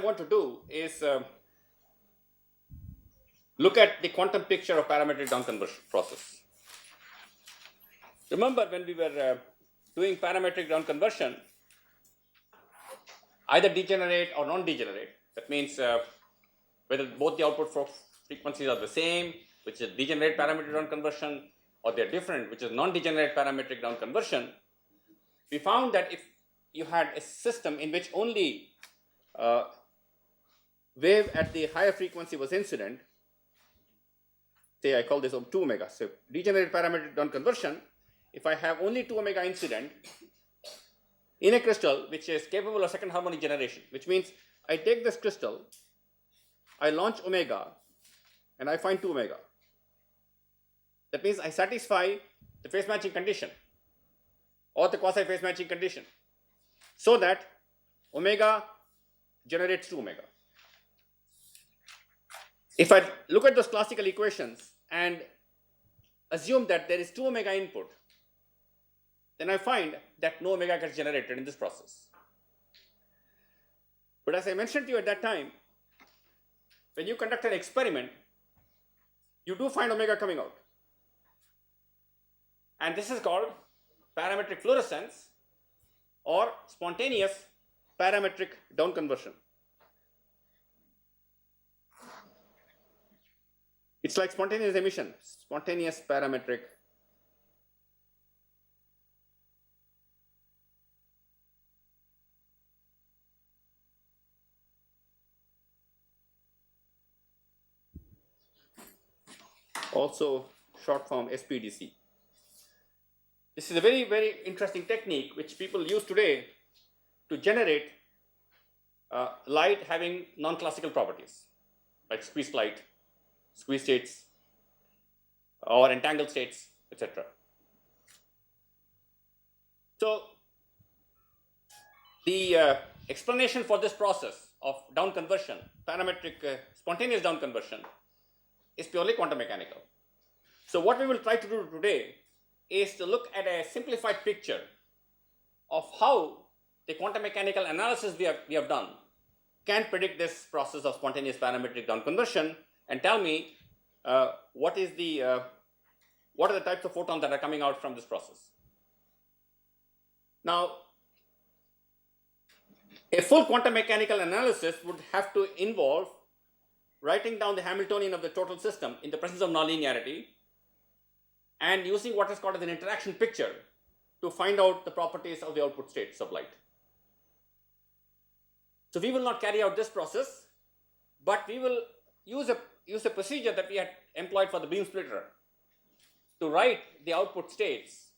want to do is look at the quantum picture of parametric down conversion process. Remember, when we were doing parametric down conversion, either degenerate or non-degenerate, that means whether both the output frequencies are the same, which is degenerate parametric down conversion, or they're different, which is non-degenerate parametric down conversion, we found that if you had a system in which only wave at the higher frequency was incident, say I call this 2 omega, so degenerate parametric down conversion, if I have only 2 omega incident in a crystal which is capable of second harmonic generation, which means I take this crystal, I launch omega, and I find 2 omega. That means I satisfy the phase matching condition or the quasi phase matching condition so that omega generates 2 omega. If I look at those classical equations and assume that there is 2 omega input, then I find that no omega gets generated in this process. But as I mentioned to you at that time, when you conduct an experiment, you do find omega coming out. And this is called parametric fluorescence or spontaneous parametric down conversion. It's like spontaneous emission, spontaneous parametric. Also short form SPDC. This is a very, very interesting technique which people use today to generate light having non-classical properties, like squeezed light, squeeze states, or entangled states, etc. So the explanation for this process of down conversion, parametric spontaneous down conversion, is purely quantum mechanical. So what we will try to do today is to look at a simplified picture of how the quantum mechanical analysis we have done can predict this process of spontaneous parametric down conversion and tell me what are the types of photons that are coming out from this process. Now, a full quantum mechanical analysis would have to involve writing down the Hamiltonian of the total system in the presence of nonlinearity and using what is called as an interaction picture to find out the properties of the output states of light. So we will not carry out this process, but we will use a procedure that we had employed for the beam splitter to write the output states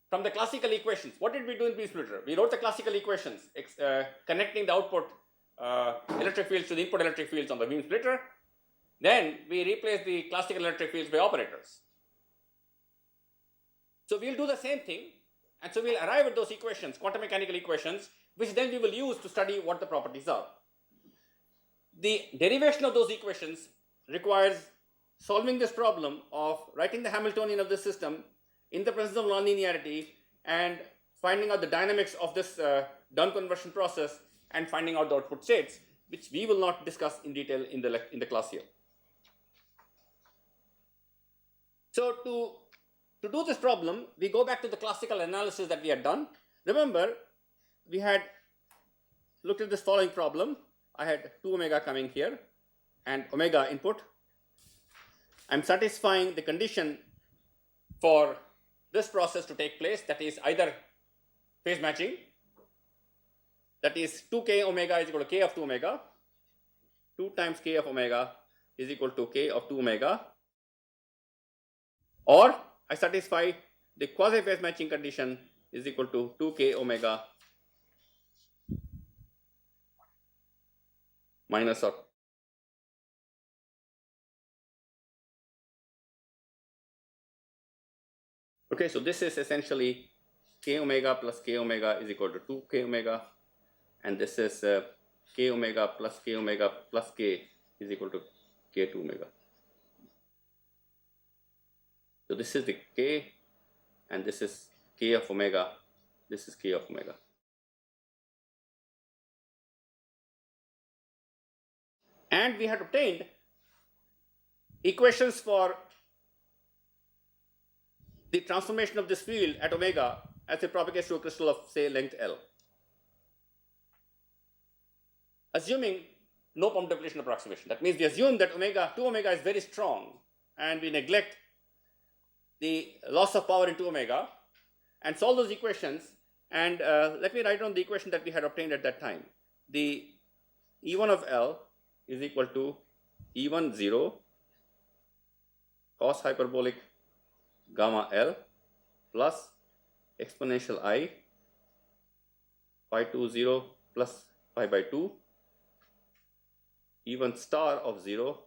from the classical equations. What did we do in beam splitter? We wrote the classical equations connecting the output electric fields to the input electric fields on the beam splitter. Then we replaced the classical electric fields by operators. So we'll do the same thing, and so we'll arrive at those equations, quantum mechanical equations, which then we will use to study what the properties are. The derivation of those equations requires solving this problem of writing the Hamiltonian of the system in the presence of nonlinearity and finding out the dynamics of this down conversion process and finding out the output states, which we will not discuss in detail in the class here. So to do this problem, we go back to the classical analysis that we had done. Remember, we had looked at this following problem. I had 2 omega coming here and omega input. I'm satisfying the condition for this process to take place, that is either phase matching, that is 2k omega is equal to k of 2 omega, 2 times k of omega is equal to k of 2 omega, or I satisfy the quasi phase matching condition is equal to 2k omega minus or. Okay, so this is essentially k omega plus k omega is equal to 2k omega, and this is k omega plus k is equal to k2 omega. So this is the k, and this is k of omega, this is k of omega. And we had obtained equations for the transformation of this field at omega as it propagates to a crystal of, say, length L. Assuming no pump depletion approximation. That means we assume that 2 omega is very strong, and we neglect the loss of power in 2 omega and solve those equations. And let me write down the equation that we had obtained at that time. The E1 of L is equal to E1 0 cos hyperbolic gamma L plus exponential I pi 2 0 plus pi by 2 E1 star of 0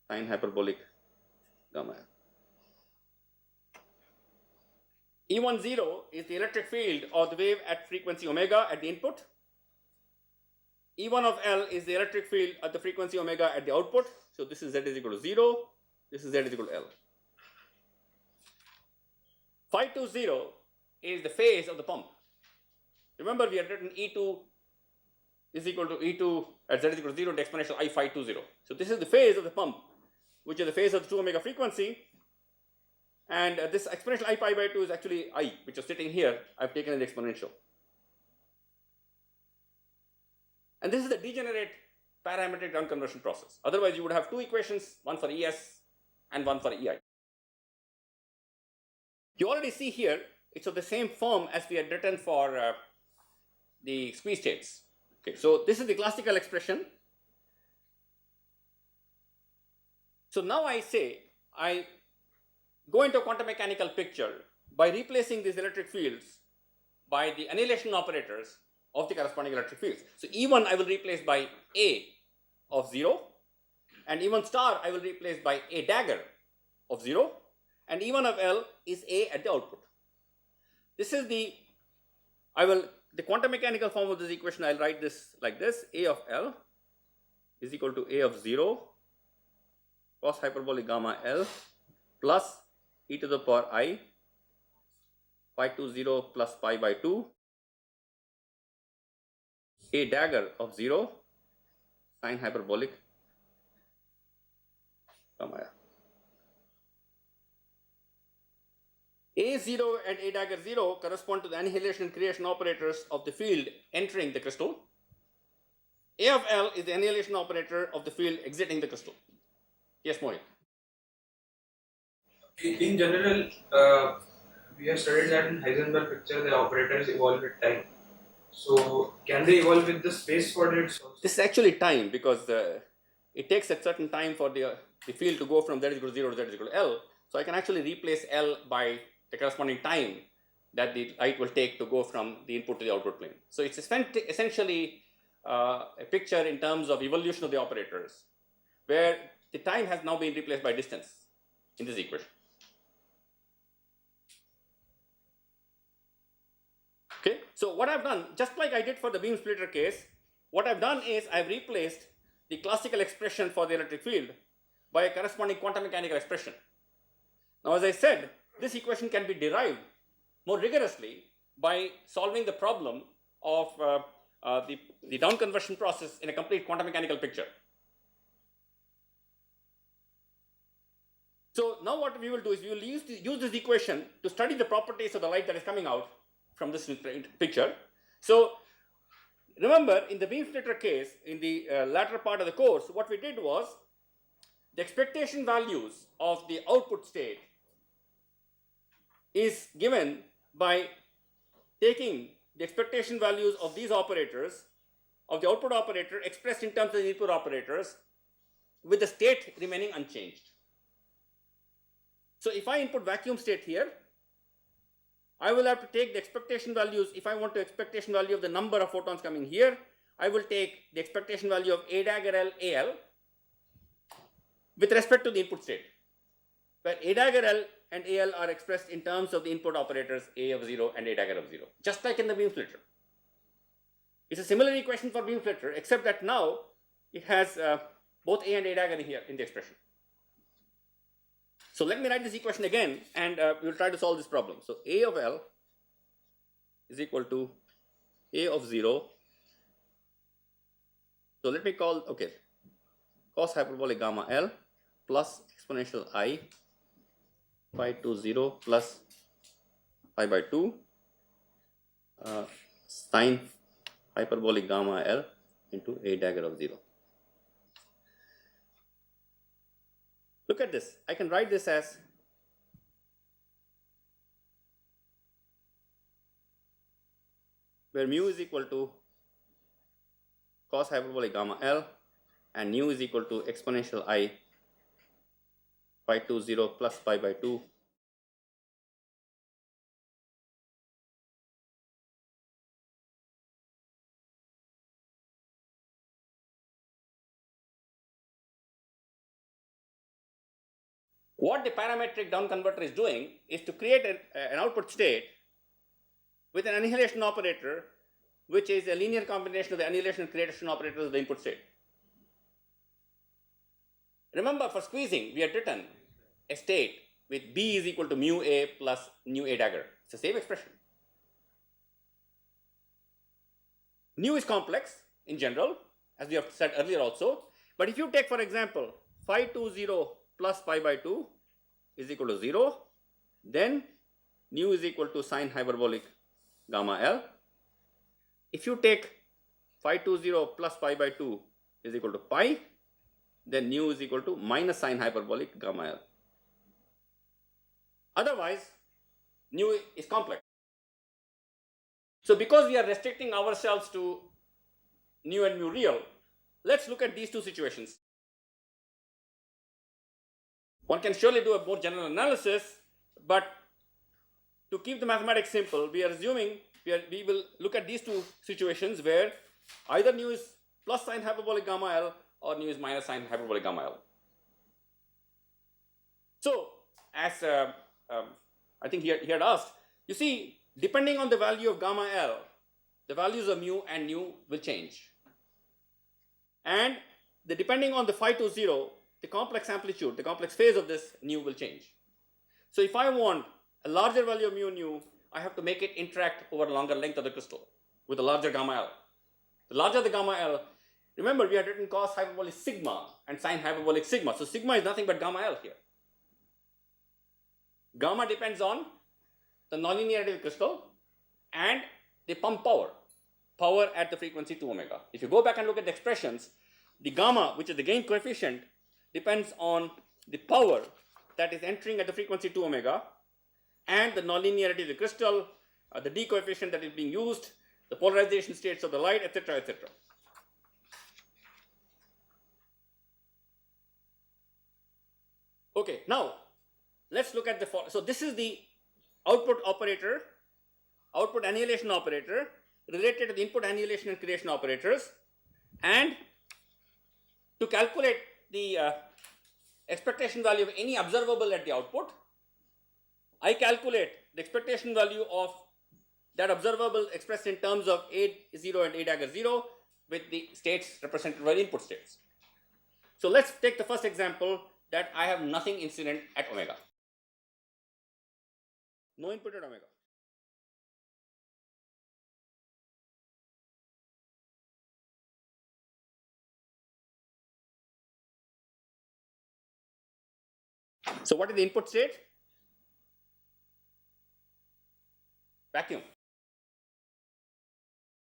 sine hyperbolic gamma L. E1 0 is the electric field of the wave at frequency omega at the input. E1 of L is the electric field at the frequency omega at the output. So this is Z is equal to 0, this is Z is equal to L. Phi 2 0 is the phase of the pump. Remember, we had written E2 is equal to E2 at Z is equal to 0 into exponential I phi 2 0. So this is the phase of the pump, which is the phase of the 2 omega frequency. And this exponential I pi by 2 is actually I, which is sitting here. I've taken an exponential. And this is the degenerate parametric down conversion process. Otherwise, you would have two equations, one for ES and one for EI. You already see here, it's of the same form as we had written for the squeeze states. Okay, so this is the classical expression. So now I say, I go into a quantum mechanical picture by replacing these electric fields by the annihilation operators of the corresponding electric fields. So E1 I will replace by A of 0, and E1 star I will replace by A dagger of 0, and E1 of L is A at the output. This is the quantum mechanical form of this equation. I'll write this like this: A of L is equal to A of 0 cos hyperbolic gamma L plus e to the power I pi 2 0 plus pi by 2 A dagger of 0 sine hyperbolic gamma L. A0 and A dagger 0 correspond to the annihilation and creation operators of the field entering the crystal. A of L is the annihilation operator of the field exiting the crystal. Yes, Mohit. In general, we have studied that in Heisenberg picture the operators evolve with time. So can they evolve with the space coordinates also? This is actually time, because it takes a certain time for the field to go from Z is equal to 0 to Z is equal to L. So I can actually replace L by the corresponding time that the light will take to go from the input to the output plane. So it's essentially a picture in terms of evolution of the operators, where the time has now been replaced by distance in this equation. Okay, so what I've done, just like I did for the beam splitter case, what I've done is I've replaced the classical expression for the electric field by a corresponding quantum mechanical expression. Now, as I said, this equation can be derived more rigorously by solving the problem of the down conversion process in a complete quantum mechanical picture. So now what we will do is we will use this equation to study the properties of the light that is coming out from this picture. So remember, in the beam splitter case, in the latter part of the course, what we did was the expectation values of the output state is given by taking the expectation values of these operators, of the output operator expressed in terms of the input operators, with the state remaining unchanged. So if I input vacuum state here, I will have to take the expectation values. If I want the expectation value of the number of photons coming here, I will take the expectation value of A dagger L AL with respect to the input state, where A dagger L and AL are expressed in terms of the input operators A of 0 and A dagger of 0, just like in the beam splitter. It's a similar equation for beam splitter, except that now it has both A and A dagger here in the expression. So let me write this equation again, and we will try to solve this problem. So A of L is equal to A of 0 So let me call, okay, cos hyperbolic gamma L plus exponential I pi to 0 plus pi by 2 sine hyperbolic gamma L into a dagger of 0. Look at this. I can write this as where mu is equal to cos hyperbolic gamma L and nu is equal to exponential I pi to 0 plus pi by 2 . What the parametric down converter is doing is to create an output state with an annihilation operator, which is a linear combination of the annihilation and creation operators of the input state. Remember, for squeezing, we had written a state with B is equal to mu A plus nu A dagger. It's the same expression. Nu is complex in general, as we have said earlier also. But if you take, for example, phi 2 0 plus pi by 2 is equal to 0, then nu is equal to sine hyperbolic gamma L. If you take phi 2 0 plus pi by 2 is equal to pi, then nu is equal to minus sine hyperbolic gamma L. Otherwise, nu is complex. So because we are restricting ourselves to nu and mu real, let's look at these two situations. One can surely do a more general analysis, but to keep the mathematics simple, we are assuming we will look at these two situations where either nu is plus sine hyperbolic gamma L or nu is minus sine hyperbolic gamma L. So, as I think he had asked, you see, depending on the value of gamma L, the values of mu and nu will change. And depending on the phi to 0, the complex amplitude, the complex phase of this nu will change. So if I want a larger value of mu nu, I have to make it interact over a longer length of the crystal with a larger gamma L. The larger the gamma L, remember we had written cos hyperbolic sigma and sine hyperbolic sigma. So sigma is nothing but gamma L here. Gamma depends on the nonlinearity of the crystal and the pump power at the frequency 2 omega. If you go back and look at the expressions, the gamma, which is the gain coefficient, depends on the power that is entering at the frequency 2 omega and the nonlinearity of the crystal, the D coefficient that is being used, the polarization states of the light, etc., etc. Okay, now let's look at the, so this is the output operator, output annihilation operator related to the input annihilation and creation operators, and to calculate the expectation value of any observable at the output, I calculate the expectation value of that observable expressed in terms of A0 and A dagger 0 with the states represented by input states. So let's take the first example that I have nothing incident at omega. No input at omega. So what is the input state? Vacuum.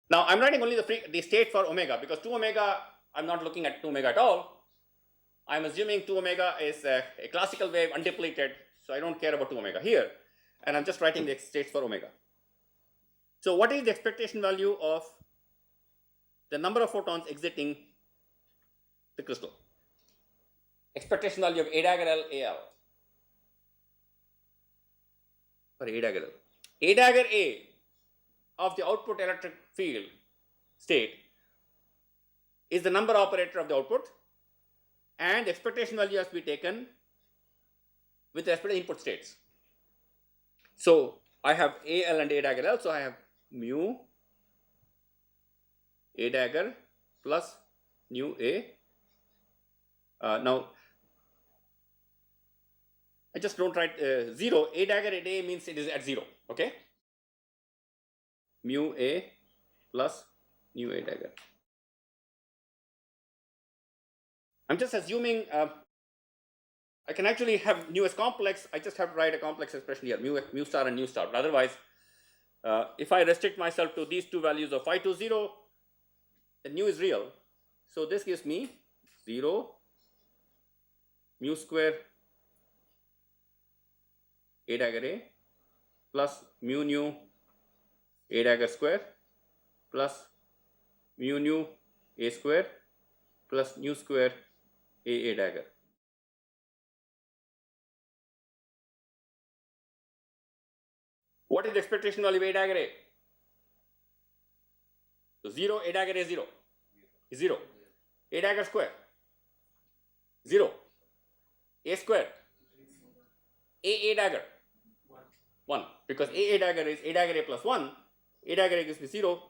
Now I'm writing only the state for omega, because 2 omega, I'm not looking at 2 omega at all. I'm assuming 2 omega is a classical wave undepleted, so I don't care about 2 omega here. And I'm just writing the states for omega. So what is the expectation value of the number of photons exiting the crystal? Expectation value of A dagger L, AL. For A dagger L. A dagger A of the output electric field state is the number operator of the output, and the expectation value has to be taken with respect to input states. So I have AL and A dagger L, so I have mu A dagger plus nu A. Now I just don't write 0. A dagger at A means it is at 0. Okay? Mu A plus nu A dagger. I'm just assuming I can actually have nu as complex. I just have to write a complex expression here, mu star and nu star. But otherwise, if I restrict myself to these two values of phi 2, 0, then nu is real. So this gives me 0 mu square a dagger a plus mu nu a dagger square plus mu nu a square plus nu square a dagger. What is the expectation value of a dagger a? So 0 a dagger a 0 is 0. A dagger square 0. A square a dagger 1, because a dagger is a dagger a plus 1. A dagger a gives me 0.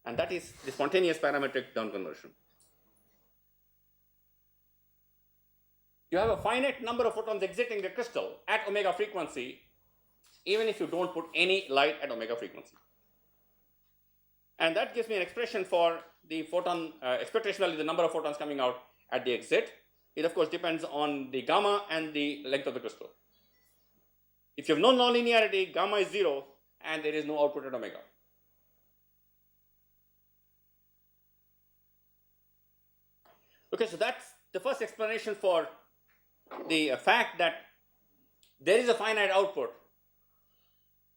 And that is the spontaneous parametric down conversion. You have a finite number of photons exiting the crystal at omega frequency, even if you don't put any light at omega frequency. And that gives me an expression for the photon expectation value, the number of photons coming out at the exit. It of course depends on the gamma and the length of the crystal. If you have no nonlinearity, gamma is 0 and there is no output at omega. Okay, so that's the first explanation for the fact that there is a finite output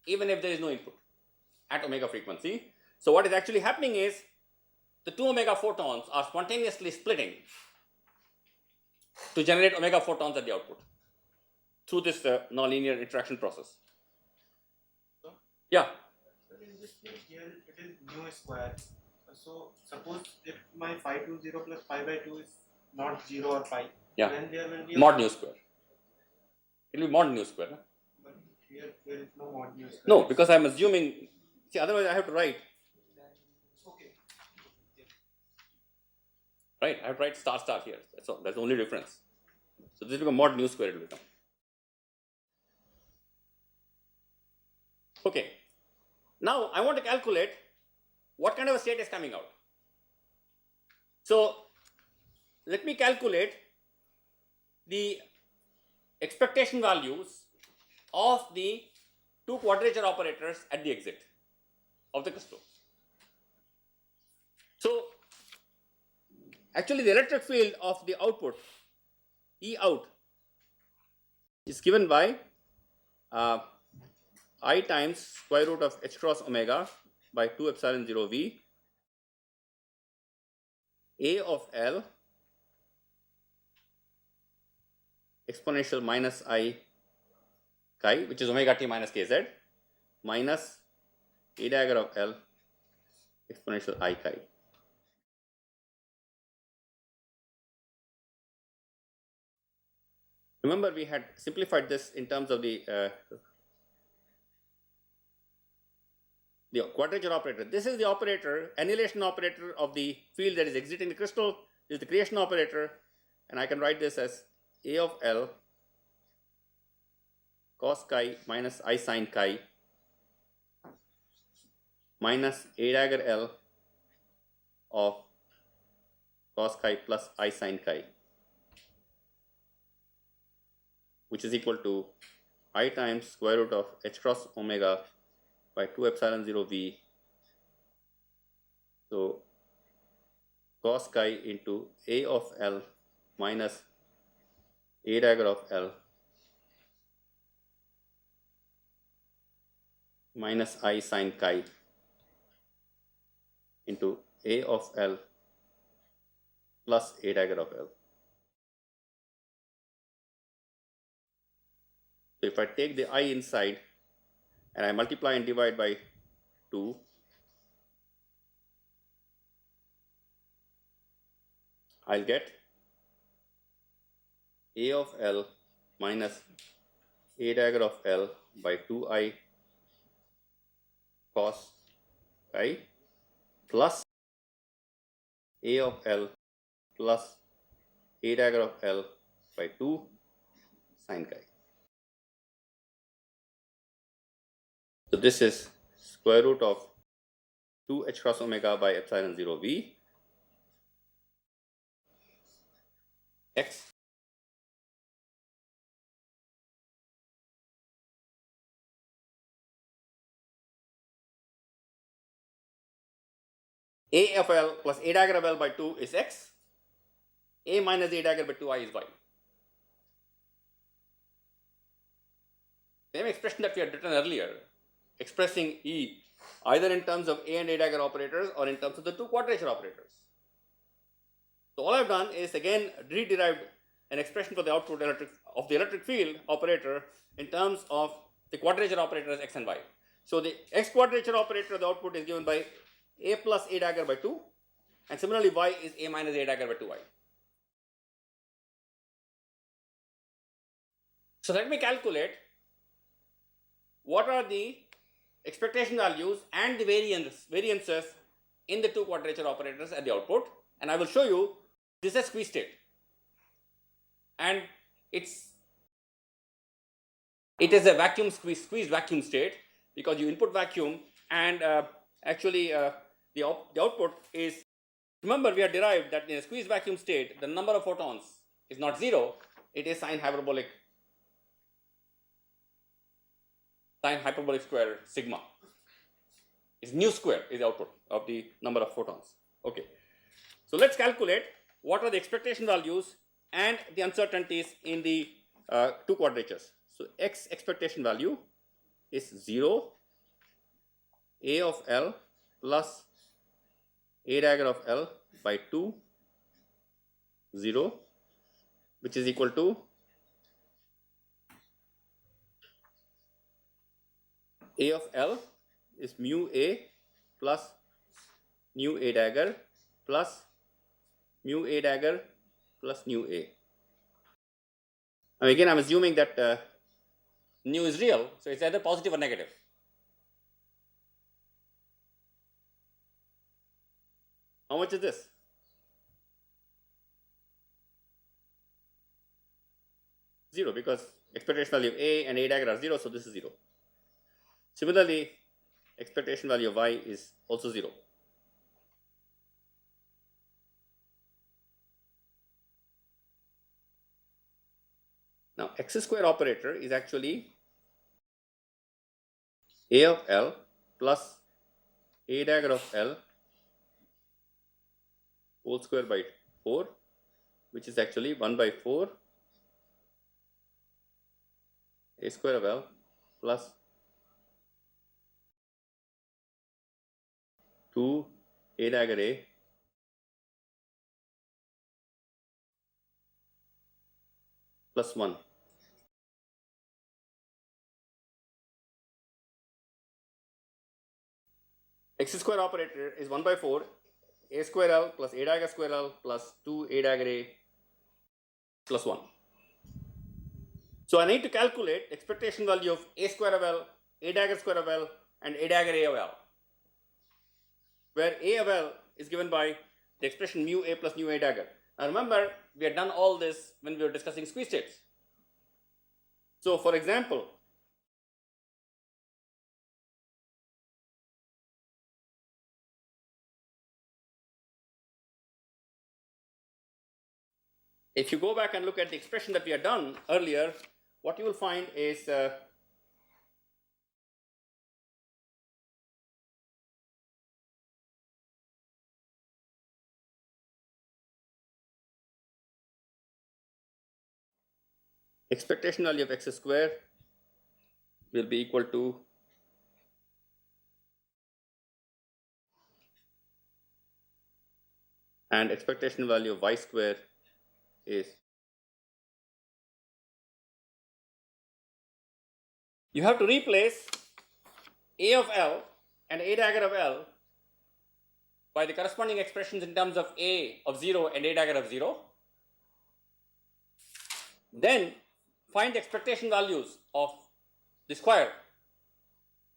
even if there is no input at omega frequency. So what is actually happening is the 2 omega photons are spontaneously splitting to generate omega photons at the output through this nonlinear interaction process. Yeah. So in this case here it is nu square. So suppose if my phi 2 0 plus pi by 2 is not 0 or pi, Yeah. then there will be a Mod nu square. It will be mod nu square. No? But here there is no mod nu square. No, because I'm assuming, see, otherwise I have to write, Okay. right? I have to write star star here. That's all. That's the only difference. So this will become mod nu square, it will become. Okay. Now I want to calculate what kind of a state is coming out. So let me calculate the expectation values of the two quadrature operators at the exit of the crystal. So actually the electric field of the output E out is given by I times square root of h cross omega by 2 epsilon 0 v A of L exponential minus I chi, which is omega t minus kz, minus A dagger of L exponential I chi. Remember, we had simplified this in terms of the quadrature operator. This is the operator, annihilation operator of the field that is exiting the crystal. This is the creation operator, and I can write this as A of L cos chi minus I sin chi minus A dagger L of cos chi plus I sin chi, which is equal to I times square root of h cross omega by 2 epsilon 0 v. So cos chi into A of L minus A dagger of L minus I sin chi into A of L plus A dagger of L. So if I take the I inside and I multiply and divide by 2, I'll get A of L minus A dagger of L by 2I cos chi plus A of L plus A dagger of L by 2 sin chi. So this is square root of 2 h cross omega by epsilon 0 v x a of L plus a dagger of L by 2 is x, a minus a dagger by 2i is y. Same expression that we had written earlier, expressing E either in terms of a and a dagger operators or in terms of the two quadrature operators. So all I've done is again re-derived an expression for the output of the electric field operator in terms of the quadrature operators x and y. So the x quadrature operator, the output is given by a plus a dagger by 2, and similarly y is a minus a dagger by 2y. So let me calculate what are the expectation values and the variances in the two quadrature operators at the output, and I will show you this is squeeze state, and it is a vacuum squeezed vacuum state because you input vacuum, and actually the output is, remember we have derived that in a squeezed vacuum state the number of photons is not 0, it is sine hyperbolic square sigma. Is nu square is the output of the number of photons. Okay, so let's calculate what are the expectation values and the uncertainties in the two quadratures. So x expectation value is 0, a of L plus a dagger of L by 2, 0, which is equal to a of L is mu a plus nu a dagger plus mu a dagger plus nu a. And again, I'm assuming that nu is real, so it's either positive or negative. How much is this? 0, because expectation value of a and a dagger are 0, so this is 0. Similarly, expectation value of y is also 0. Now, x square operator is actually a of L plus a dagger of L whole square by 4, which is actually 1 by 4 a square of L plus 2 a dagger a plus 1. X square operator is 1 by 4 a square L plus a dagger square L plus 2 a dagger a plus 1. So I need to calculate expectation value of a square of L, a dagger square of L, and a dagger a of L, where a of L is given by the expression mu a plus nu a dagger. Now remember, we had done all this when we were discussing squeeze states. So for example, if you go back and look at the expression that we had done earlier, what you will find is expectation value of x square will be equal to and expectation value of y square is, you have to replace a of L and a dagger of L by the corresponding expressions in terms of a of 0 and a dagger of 0. Then find the expectation values of the square.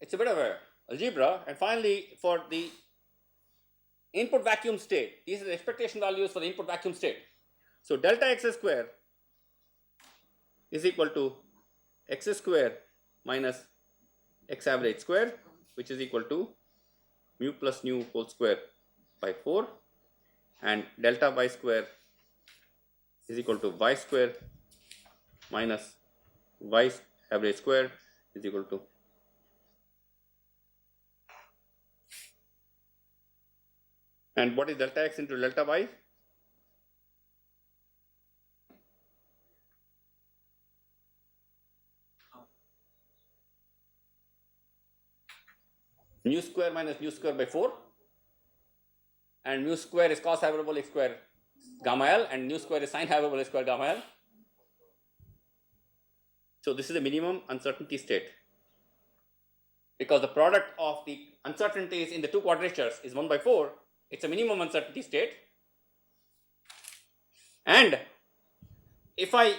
It's a bit of a algebra. And finally, for the input vacuum state, these are the expectation values for the input vacuum state. So delta x square is equal to x square minus x average square which is equal to mu plus nu whole square by 4, and delta y square is equal to y square minus y average square is equal to and what is delta x into delta y? Nu square minus nu square by 4, and mu square is cos hyperbolic square gamma L, and nu square is sin hyperbolic square gamma L. So this is the minimum uncertainty state, because the product of the uncertainties in the two quadratures is 1 by 4. It's a minimum uncertainty state. And if I,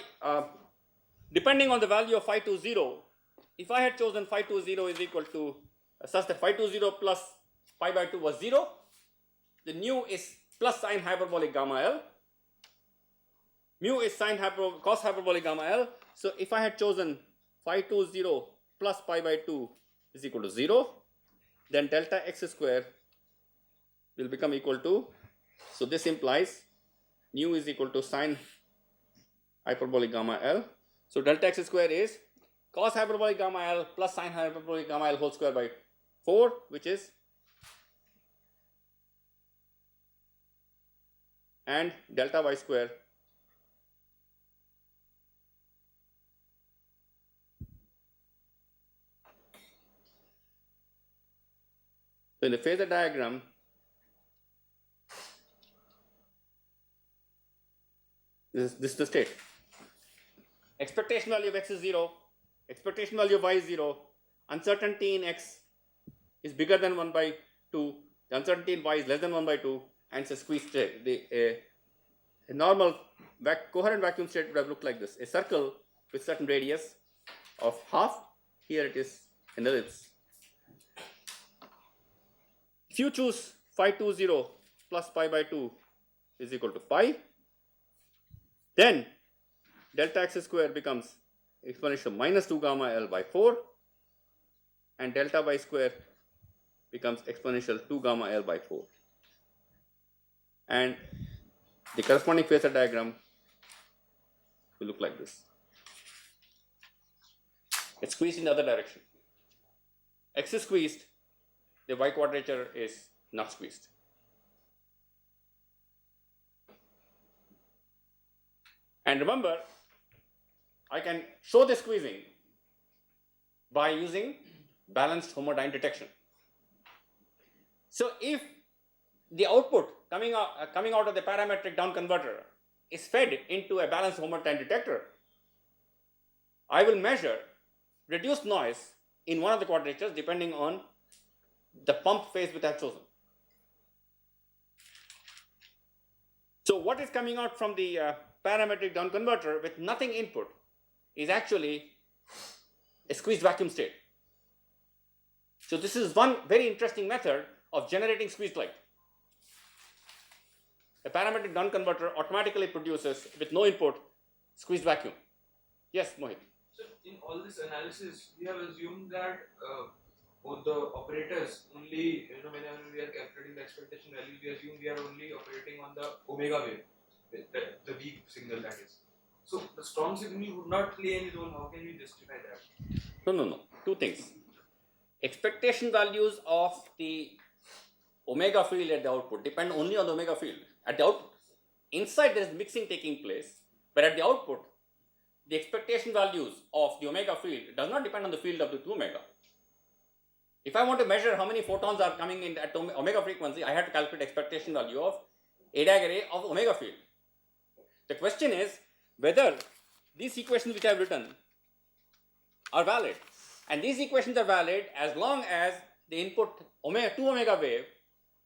depending on the value of phi 2 0, if I had chosen phi 2 0 is equal to such that phi 2 0 plus pi by 2 was 0, the nu is plus sin hyperbolic gamma L, mu is cos hyperbolic gamma L. So if I had chosen phi 2 0 plus pi by 2 is equal to 0, then delta x square will become equal to, so this implies nu is equal to sin hyperbolic gamma L. So delta x square is cos hyperbolic gamma L plus sin hyperbolic gamma L whole square by 4, which is, and delta y square so in the phasor diagram, this is the state. Expectation value of x is 0, expectation value of y is 0, uncertainty in x is bigger than 1 by 2, the uncertainty in y is less than 1 by 2, and it's a squeezed state. A normal coherent vacuum state would have looked like this: a circle with certain radius of half. Here it is an ellipse. If you choose phi 2 0 plus pi by 2 is equal to pi, then delta x square becomes exponential minus 2 gamma L by 4, and delta y square becomes exponential 2 gamma L by 4. And the corresponding phasor diagram will look like this. It's squeezed in the other direction. X is squeezed, the y quadrature is not squeezed. And remember, I can show the squeezing by using balanced homodyne detection. So if the output coming out of the parametric down converter is fed into a balanced homodyne detector, I will measure reduced noise in one of the quadratures depending on the pump phase which I have chosen. So what is coming out from the parametric down converter with nothing input is actually a squeezed vacuum state. So this is one very interesting method of generating squeezed light. A parametric down converter automatically produces, with no input, squeezed vacuum. Yes, Mohit. So in all this analysis, we have assumed that both the operators only, whenever we are calculating the expectation value, we assume we are only operating on the omega wave, the weak signal that is. So the strong signal would not play any role. How can we justify that? No. Two things. Expectation values of the omega field at the output depend only on the omega field. At the output, inside there is mixing taking place, but at the output, the expectation values of the omega field does not depend on the field of the 2 omega. If I want to measure how many photons are coming in at omega frequency, I have to calculate expectation value of A-dag array of omega field. The question is whether these equations which I have written are valid. And these equations are valid as long as the input 2 omega wave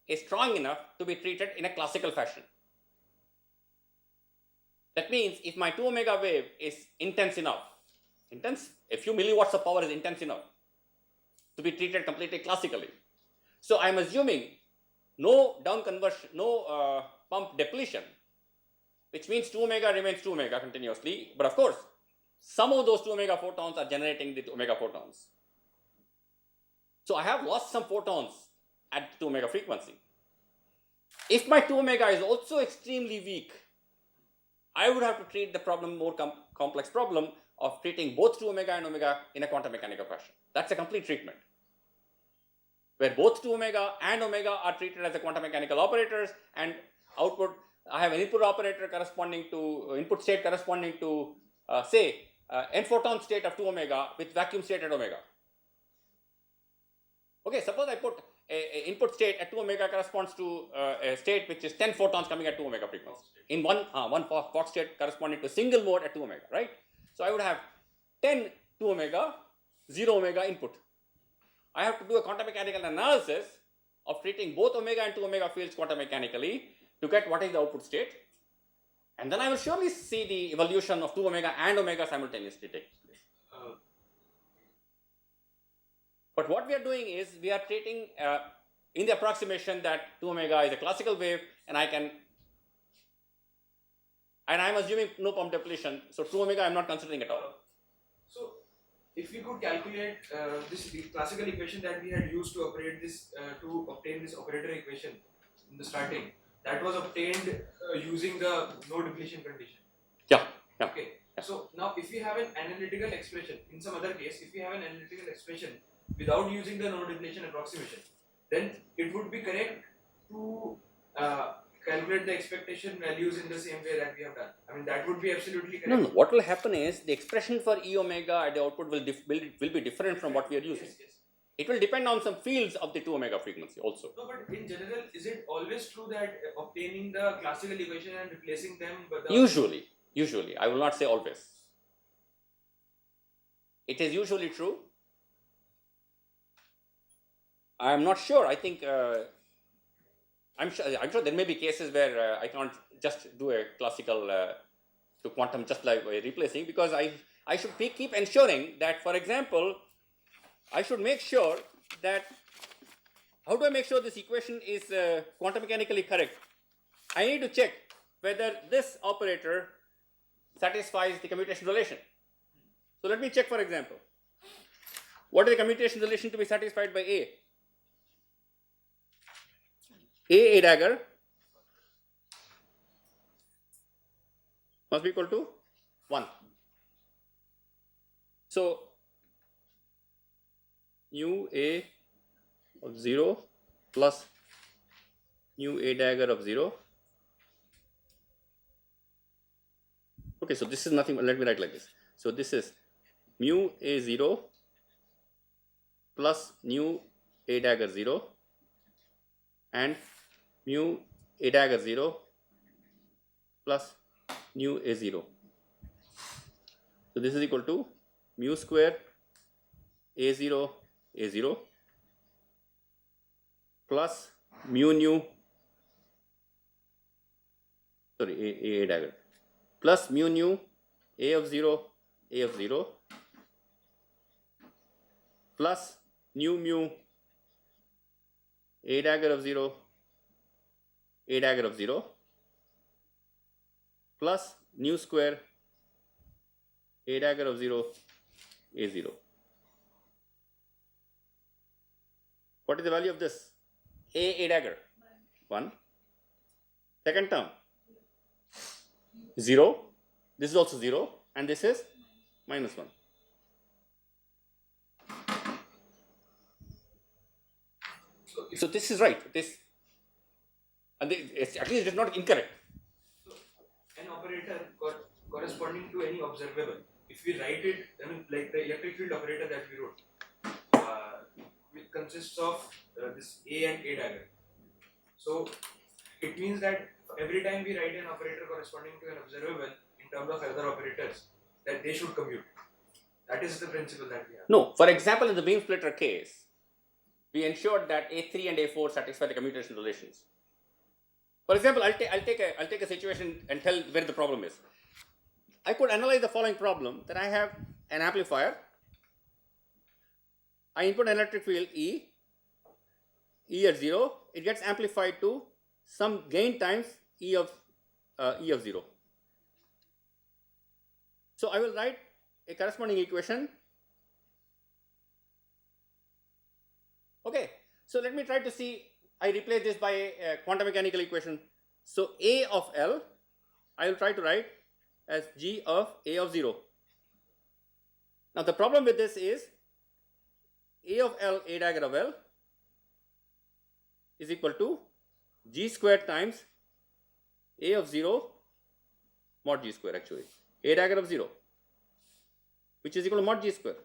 is strong enough to be treated in a classical fashion. That means if my 2 omega wave is intense enough, a few milliwatts of power is intense enough to be treated completely classically. So I am assuming no down conversion, no pump depletion, which means 2 omega remains 2 omega continuously. But of course, some of those 2 omega photons are generating the 2 omega photons. So I have lost some photons at 2 omega frequency. If my 2 omega is also extremely weak, I would have to treat the problem more complex problem of treating both 2 omega and omega in a quantum mechanical fashion. That's a complete treatment, where both 2 omega and omega are treated as the quantum mechanical operators, and output, I have an input operator corresponding to input state corresponding to say n photon state of 2 omega with vacuum state at omega. Okay, suppose I put a input state at 2 omega corresponds to a state which is 10 photons coming at 2 omega frequency. In one Fox state corresponding to single mode at 2 omega, right? So I would have 10 2 omega, 0 omega input. I have to do a quantum mechanical analysis of treating both omega and 2 omega fields quantum mechanically to get what is the output state. And then I will surely see the evolution of 2 omega and omega simultaneously take place. But what we are doing is we are treating in the approximation that 2 omega is a classical wave, and I am assuming no pump depletion, so 2 omega I am not considering at all. So if we could calculate the classical equation that we had used to operate this to obtain this operator equation in the starting, that was obtained using the no depletion condition. Yeah. Okay. So now if we have an analytical expression, in some other case, if we have an analytical expression without using the no depletion approximation, then it would be correct to calculate the expectation values in the same way that we have done. I mean, that would be absolutely correct. No. What will happen is the expression for E omega at the output will be different from what we are using. Yes. It will depend on some fields of the 2 omega frequency also. No, but in general, is it always true that obtaining the classical equation and replacing them? Usually, I will not say always. It is usually true. I am not sure. I think I'm sure there may be cases where I can't just do a classical to quantum just like replacing, because I should keep ensuring that, for example, I should make sure that, how do I make sure this equation is quantum mechanically correct? I need to check whether this operator satisfies the commutation relation. So let me check, for example, what is the commutation relation to be satisfied by A? A dagger must be equal to 1. So nu A of 0 plus nu A dagger of 0. Okay, so this is nothing, let me write like this. So this is mu A0 plus nu A dagger 0 and mu A dagger 0 plus nu A0. So this is equal to mu square A0 A0 plus mu nu, A dagger, plus mu nu A of 0 plus nu mu A dagger of 0 plus nu square A dagger of 0 A0. What is the value of this? A dagger 1. Second term 0. This is also 0, and this is minus 1. So this is right. This, and at least it is not incorrect. So an operator corresponding to any observable, if we write it, I mean, like the electric field operator that we wrote, it consists of this A and A dagger. So it means that every time we write an operator corresponding to an observable in terms of other operators, that they should commute. That is the principle that we have. No, for example, in the beam splitter case, we ensured that A3 and A4 satisfy the commutation relations. For example, I'll take a situation and tell where the problem is. I could analyze the following problem: that I have an amplifier. I input an electric field E at 0. It gets amplified to some gain times E of 0. So I will write a corresponding equation Okay, so let me try to see. I replace this by a quantum mechanical equation. So A of L, I will try to write as G of A of 0. Now the problem with this is A of L, A dagger of L is equal to G squared times A of 0 mod G square actually. A dagger of 0, which is equal to mod G square.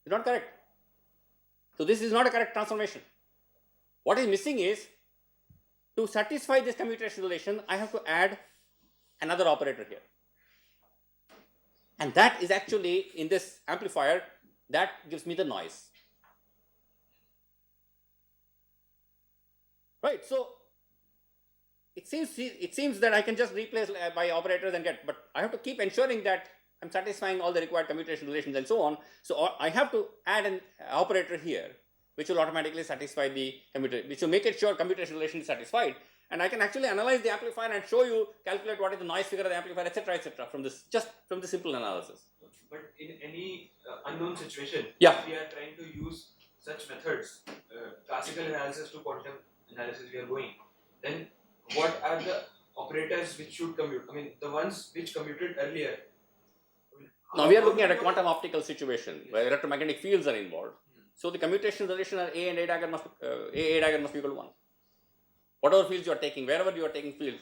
It's not correct. So this is not a correct transformation. What is missing is, to satisfy this commutation relation, I have to add another operator here. And that is actually, in this amplifier, that gives me the noise. Right, so it seems that I can just replace by operators and get, but I have to keep ensuring that I'm satisfying all the required commutation relations and so on. So I have to add an operator here, which will automatically satisfy the commutation, which will make it sure commutation relation is satisfied. And I can actually analyze the amplifier and show you, calculate what is the noise figure of the amplifier, etc., from this, just from the simple analysis. But in any unknown situation, Yeah. if we are trying to use such methods, classical analysis to quantum analysis we are going, then what are the operators which should commute? I mean, the ones which commuted earlier. Now we are looking at a quantum optical situation where electromagnetic fields are involved. So the commutation relation are A and A dagger must A dagger must be equal to 1. Whatever fields you are taking, wherever you are taking fields,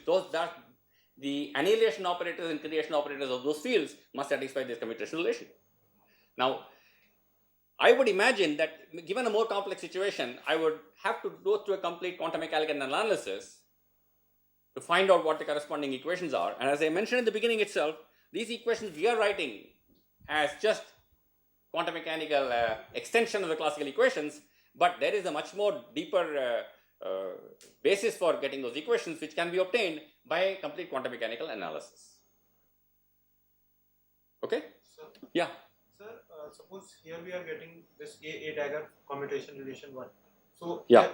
the annihilation operators and creation operators of those fields must satisfy this commutation relation. Now, I would imagine that given a more complex situation, I would have to go through a complete quantum mechanical analysis to find out what the corresponding equations are. And as I mentioned in the beginning itself, these equations we are writing as just quantum mechanical extension of the classical equations, but there is a much more deeper basis for getting those equations, which can be obtained by complete quantum mechanical analysis. Okay? Sir, yeah. Sir, suppose here we are getting this A dagger commutation relation 1. So yeah.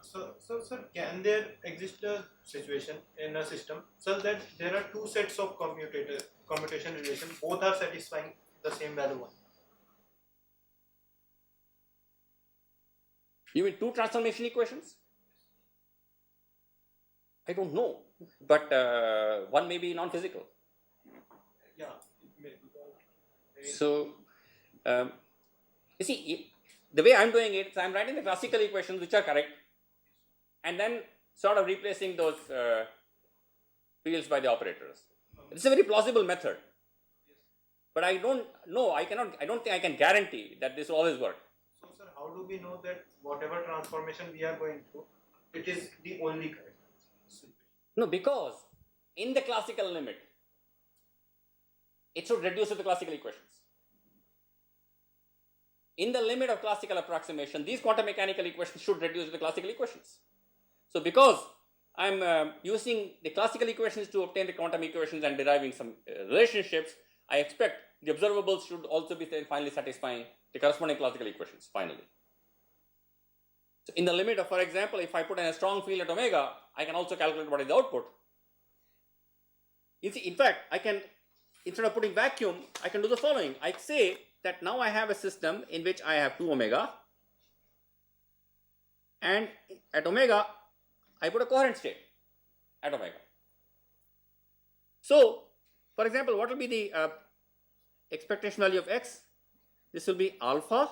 Sir, can there exist a situation in a system such that there are two sets of commutation relation, both are satisfying the same value 1? You mean two transformation equations? I don't know, but one may be non-physical. Yeah. So, you see, the way I'm doing it, so I'm writing the classical equations which are correct, and then sort of replacing those fields by the operators. It's a very plausible method, but I don't know. I don't think I can guarantee that this will always work. So, sir, how do we know that whatever transformation we are going through, it is the only correct? No, because in the classical limit, it should reduce to the classical equations. In the limit of classical approximation, these quantum mechanical equations should reduce to the classical equations. So because I'm using the classical equations to obtain the quantum equations and deriving some relationships, I expect the observables should also be finally satisfying the corresponding classical equations finally. So in the limit of, for example, if I put in a strong field at omega, I can also calculate what is the output. In fact, I can, instead of putting vacuum, I can do the following. I say that now I have a system in which I have 2 omega, and at omega, I put a coherent state at omega. So, for example, what will be the expectation value of x? This will be alpha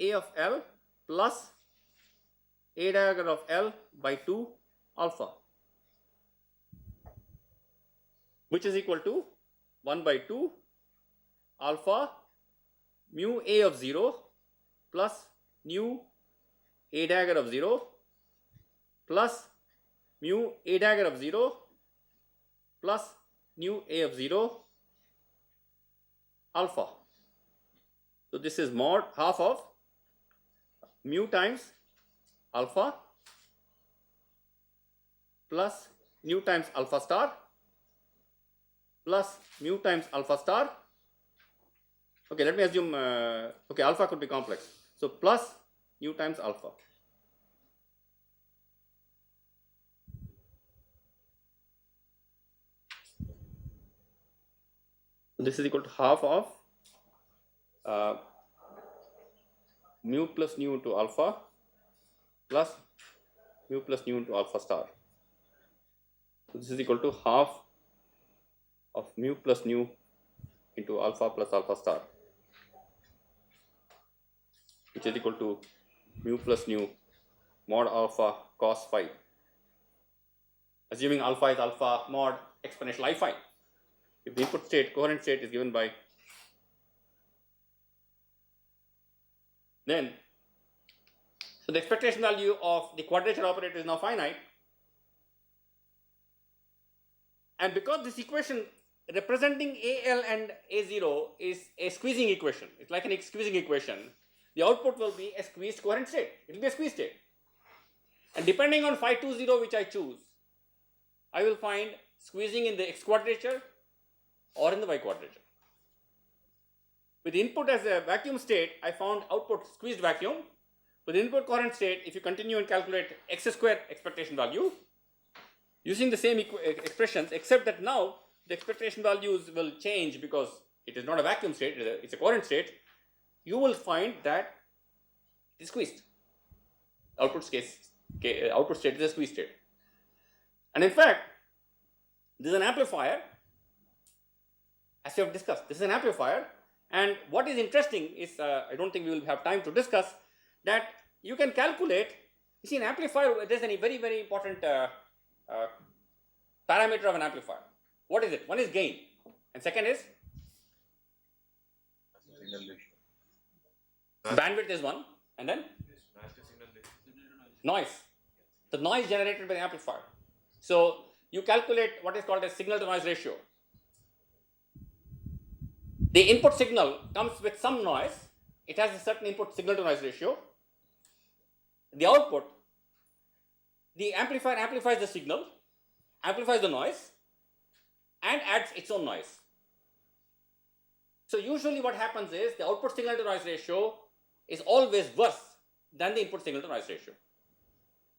A of L plus A dagger of L by 2 alpha, which is equal to 1 by 2 alpha mu A of 0 plus nu A dagger of 0 plus mu A dagger of 0 plus nu A of 0 alpha. So this is mod half of mu times alpha plus nu times alpha star plus mu times alpha star. Okay, let me assume, okay, alpha could be complex. So plus nu times alpha. This is equal to half of mu plus nu into alpha plus mu plus nu into alpha star. So this is equal to half of mu plus nu into alpha plus alpha star, which is equal to mu plus nu mod alpha cos phi, assuming alpha is alpha mod exponential I phi. If the input state, coherent state, is given by, then, so the expectation value of the quadrature operator is now finite, and because this equation representing AL and A0 is a squeezing equation, it's like an squeezing equation, the output will be a squeezed coherent state, it will be a squeezed state. And depending on phi 2 0 which I choose, I will find squeezing in the X quadrature or in the Y quadrature. With input as a vacuum state, I found output squeezed vacuum. With input coherent state, if you continue and calculate X square expectation value, using the same expressions, except that now the expectation values will change because it is not a vacuum state, it's a coherent state, you will find that it is squeezed. Output state is a squeezed state. And in fact, this is an amplifier, as we have discussed. This is an amplifier, and what is interesting is, I don't think we will have time to discuss, that you can calculate, you see, an amplifier, there's a very, very important parameter of an amplifier. What is it? One is gain, and second is bandwidth is one, and then noise. The noise generated by the amplifier. So you calculate what is called a signal to noise ratio. The input signal comes with some noise. It has a certain input signal to noise ratio. The output, the amplifier amplifies the signal, amplifies the noise, and adds its own noise. So usually what happens is the output signal to noise ratio is always worse than the input signal to noise ratio,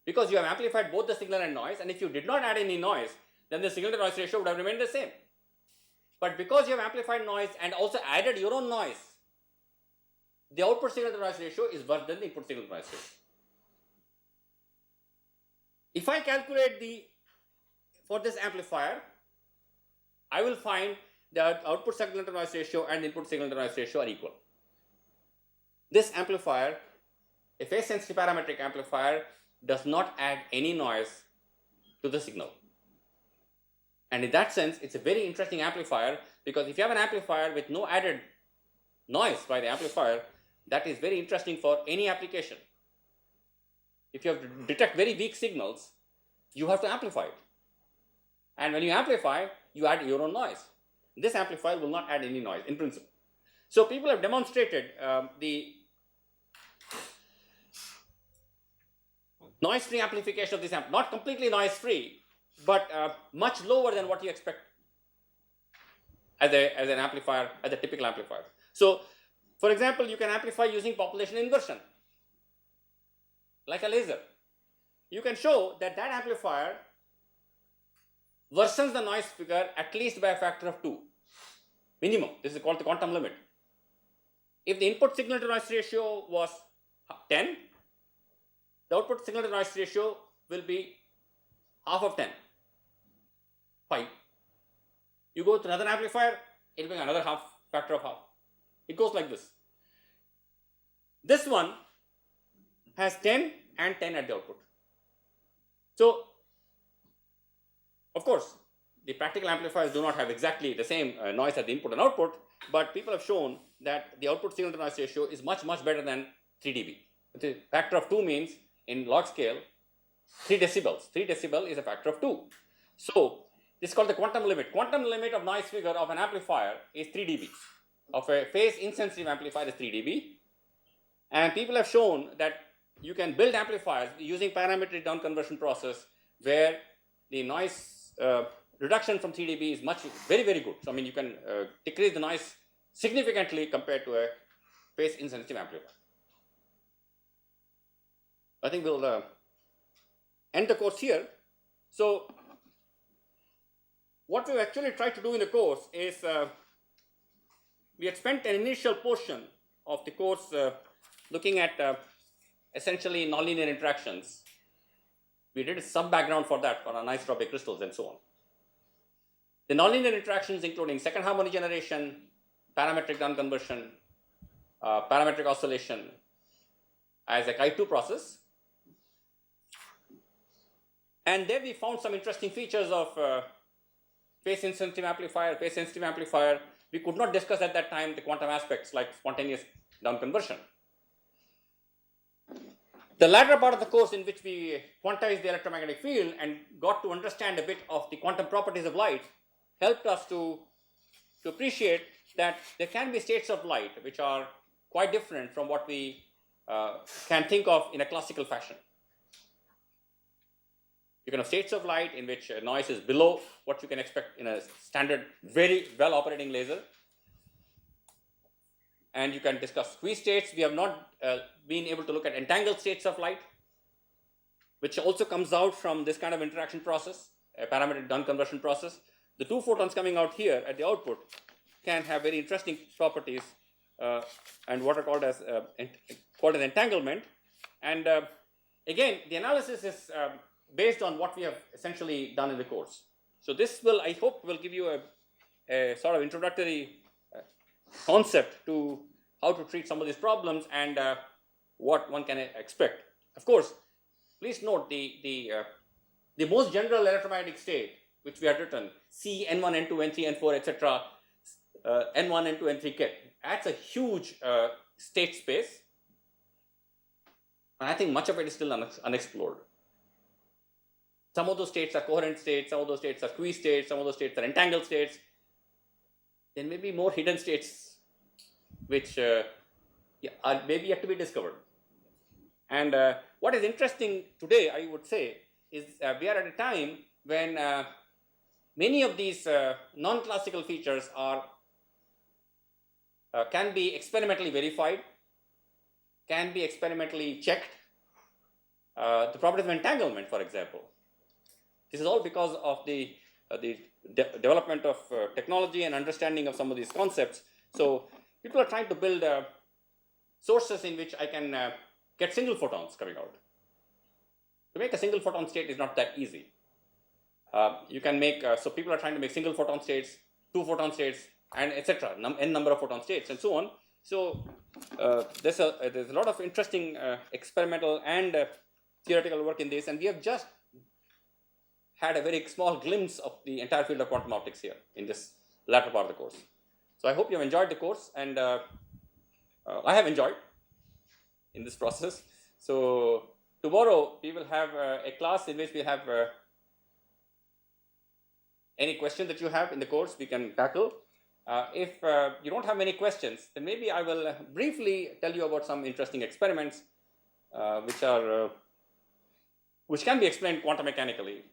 because you have amplified both the signal and noise, and if you did not add any noise, then the signal to noise ratio would have remained the same. But because you have amplified noise and also added your own noise, the output signal to noise ratio is worse than the input signal to noise ratio. If I calculate for this amplifier, I will find the output signal to noise ratio and the input signal to noise ratio are equal. This amplifier, a phase sensitive parametric amplifier, does not add any noise to the signal. And in that sense, it's a very interesting amplifier, because if you have an amplifier with no added noise by the amplifier, that is very interesting for any application. If you have to detect very weak signals, you have to amplify it. And when you amplify, you add your own noise. This amplifier will not add any noise in principle. So people have demonstrated the noise-free amplification of this amp, not completely noise-free, but much lower than what you expect as an amplifier, as a typical amplifier. So, for example, you can amplify using population inversion, like a laser. You can show that amplifier worsens the noise figure at least by a factor of 2, minimum. This is called the quantum limit. If the input signal to noise ratio was 10, the output signal to noise ratio will be half of 10, 5. You go to another amplifier, it will be another factor of half. It goes like this. This one has 10 and 10 at the output. So, of course, the practical amplifiers do not have exactly the same noise at the input and output, but people have shown that the output signal to noise ratio is much, much better than 3 dB. The factor of 2 means, in log scale, 3 decibels. 3 decibel is a factor of 2. So, this is called the quantum limit. Quantum limit of noise figure of an amplifier is 3 dB. Of a phase insensitive amplifier is 3 dB. And people have shown that you can build amplifiers using parametric down conversion process, where the noise reduction from 3 dB is very, very good. So, I mean, you can decrease the noise significantly compared to a phase insensitive amplifier. I think we'll end the course here. So, what we've actually tried to do in the course is we had spent an initial portion of the course looking at essentially nonlinear interactions. We did some background for that for anisotropic crystals and so on. The nonlinear interactions including second harmonic generation, parametric non-conversion, parametric oscillation as a Chi2 process. And there we found some interesting features of phase insensitive amplifier, phase sensitive amplifier. We could not discuss at that time the quantum aspects like spontaneous down conversion. The latter part of the course in which we quantized the electromagnetic field and got to understand a bit of the quantum properties of light helped us to appreciate that there can be states of light which are quite different from what we can think of in a classical fashion. You can have states of light in which noise is below what you can expect in a standard, very well operating laser. And you can discuss squeeze states. We have not been able to look at entangled states of light, which also comes out from this kind of interaction process, a parametric non-conversion process. The two photons coming out here at the output can have very interesting properties and what are called as entanglement. And again, the analysis is based on what we have essentially done in the course. So this will, I hope, will give you a sort of introductory concept to how to treat some of these problems and what one can expect. Of course, please note the most general electromagnetic state which we had written, C, N1, N2, N3, N4, etc., N1, N2, N3 kit. That's a huge state space. And I think much of it is still unexplored. Some of those states are coherent states, some of those states are squeeze states, some of those states are entangled states. There may be more hidden states which are maybe yet to be discovered. And what is interesting today, I would say, is we are at a time when many of these non-classical features are can be experimentally verified, can be experimentally checked. The properties of entanglement, for example. This is all because of the development of technology and understanding of some of these concepts. So people are trying to build sources in which I can get single photons coming out. To make a single photon state is not that easy. You can make, so people are trying to make single photon states, two photon states, and etc. N number of photon states and so on. So there's a lot of interesting experimental and theoretical work in this, and we have just had a very small glimpse of the entire field of quantum optics here in this latter part of the course. So I hope you have enjoyed the course, and I have enjoyed in this process. So tomorrow we will have a class in which we have any question that you have in the course we can tackle. If you don't have many questions, then maybe I will briefly tell you about some interesting experiments which can be explained quantum mechanically,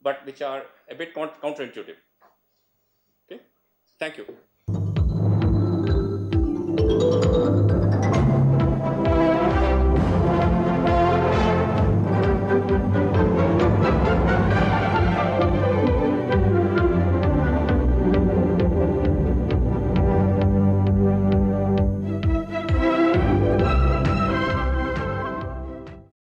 but which are a bit counterintuitive. Okay, thank you.